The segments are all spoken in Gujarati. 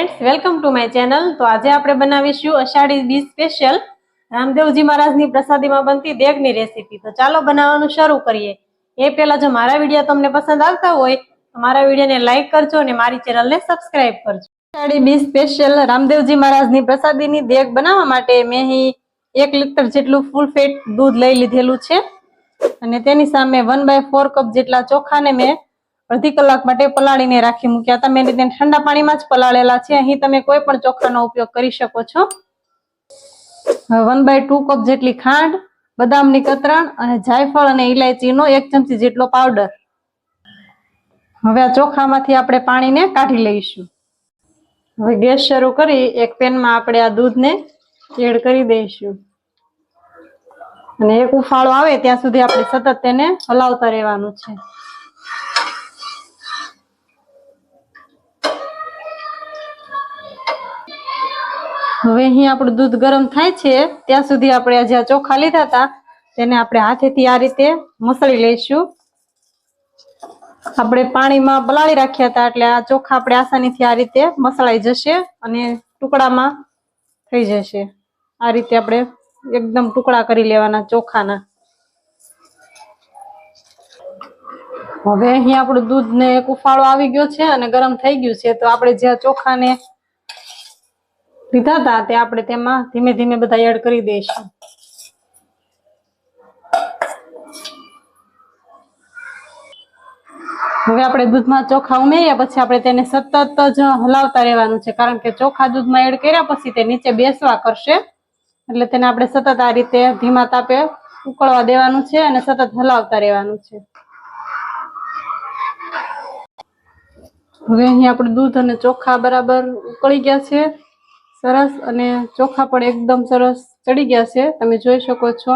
Friends, welcome to my channel. तो आज આપણે બનાવીશું અષાઢી બીજ સ્પેશિયલ રામદેવજી મહારાજની પ્રસાદીમાં બનતી દેગની રેસીપી। તો ચાલો બનાવવાનું શરૂ કરીએ। એ પહેલા જો મારા વિડિયો તમને પસંદ આવતા હોય તો મારા વિડિયોને લાઈક કરજો અને મારી ચેનલને સબસ્ક્રાઇબ કરજો। અષાઢી બીજ સ્પેશિયલ રામદેવજી મહારાજની પ્રસાદીની દેગ બનાવવા માટે મેં અહીં 1 લિટર જેટલું ફૂલ ફેટ દૂધ લઈ લીધેલું છે અને તેની સામે 1/4 કપ જેટલા ચોખાને મેં અડધી કલાક માટે પલાળીને રાખી મૂક્યા હતા। મેં તેને ઠંડા પાણીમાં જ પલાળેલા છે। અહીં તમે કોઈ પણ ચોખાનો ઉપયોગ કરી શકો છો। 1/2 કપ જેટલી ખાંડ, બદામની કતરણ અને જાયફળ અને ઇલાયચીનો 1 ચમચી જેટલો પાવડર। હવે આ ચોખામાંથી આપણે પાણીને કાઢી લઈશું। હવે ગેસ શરૂ કરી એક પેનમાં આપણે આ દૂધને એડ કરી દઈશું અને એક ઉફાળો આવે ત્યાં સુધી આપણે સતત તેને હલાવતા રહેવાનું છે। હવે અહીં આપણું દૂધ ગરમ થાય છે ત્યાં સુધી આપણે જે ચોખા લીધા હતા તેને આપણે હાથેથી આ રીતે મસળી લઈશું। આપણે પાણીમાં પલાળી રાખ્યા હતા એટલે આ ચોખા આપણે આસાનીથી આ રીતે મસળાઈ જશે અને ટુકડામાં થઈ જશે। આ રીતે આપણે એકદમ ટુકડા કરી લેવાના ચોખાના। હવે અહીં આપણું દૂધને એક ઉફાળો આવી ગયો છે અને ગરમ થઈ ગયું છે। તો આપણે જે ચોખાને લીધા હતા તે આપણે તેમાં ધીમે ધીમે બધા એડ કરી દઈશું। હવે આપણે દૂધમાં ચોખા ઉમેર્યા પછી આપણે તેને સતત જ હલાવતા રહેવાનું છે કારણ કે ચોખા દૂધમાં એડ કર્યા પછી તે નીચે બેસવા કરશે એટલે તેને આપણે સતત આ રીતે ધીમા તાપે ઉકળવા દેવાનું છે અને સતત હલાવતા રહેવાનું છે। હવે અહીં આપણું દૂધ અને ચોખા બરાબર ઉકળી ગયા છે સરસ અને ચોખા પણ એકદમ સરસ ચડી ગયા છે, તમે જોઈ શકો છો।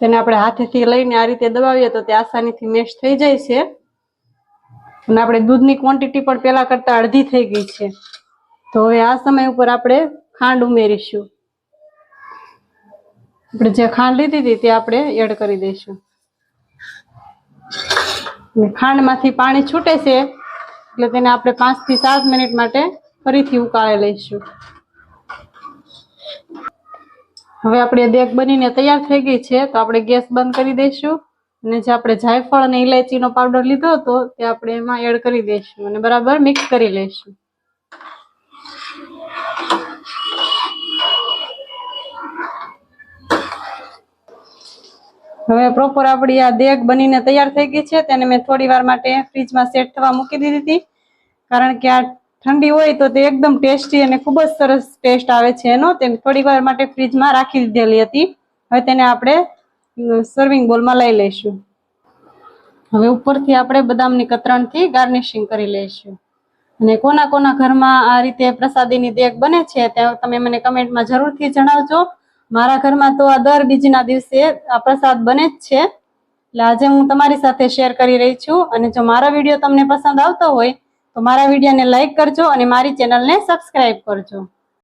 તેને આપણે હાથેથી લઈને આ રીતે દબાવીએ તો તે આસાનીથી મેશ થઈ જાય છે અને આપણે દૂધની ક્વોન્ટિટી પણ પહેલા કરતા અડધી થઈ ગઈ છે। તો હવે આ સમય ઉપર આપણે ખાંડ ઉમેરીશું। આપણે જે ખાંડ લીધી હતી તે આપણે એડ કરી દઈશું અને ખાંડમાંથી પાણી છૂટે છે એટલે તેને આપણે 5 થી 7 મિનિટ માટે ફરીથી ઉકાળી લઈશું। હવે આપણી દેગ બનીને તૈયાર થઈ ગઈ છે તો આપણે ગેસ બંધ કરી દઈશું અને જે આપણે જાયફળ અને ઇલાયચીનો પાવડર લીધો હતો તે આપણે એમાં એડ કરી દઈશું અને બરાબર મિક્સ કરી લઈશું। હવે પ્રોપર આપણી આ દેગ બનીને તૈયાર થઈ ગઈ છે। તેને મેં થોડી વાર માટે ફ્રીજમાં સેટ થવા મૂકી દીધી હતી કારણ કે આ ઠંડી હોય તો તે એકદમ ટેસ્ટી અને ખૂબ જ સરસ ટેસ્ટ આવે છે એનો। તેને થોડી વાર માટે ફ્રીજમાં રાખી દીધેલી હતી। હવે તેને આપણે સર્વિંગ બોલમાં લઈ લઈશું। હવે ઉપરથી આપણે બદામની કતરણથી ગાર્નિશિંગ કરી લઈશું અને કોના કોના ઘરમાં આ રીતે પ્રસાદીની દેગ બને છે તે તમે મને કમેન્ટમાં જરૂરથી જણાવજો। મારા ઘરમાં તો આ દર બીજના દિવસે આ પ્રસાદ બને જ છે એટલે આજે હું તમારી સાથે શેર કરી રહી છું। અને જો મારો વિડીયો તમને પસંદ આવતો હોય તો મારા વિડીયોને લાઈક કરજો અને મારી ચેનલને સબસ્ક્રાઇબ કરજો।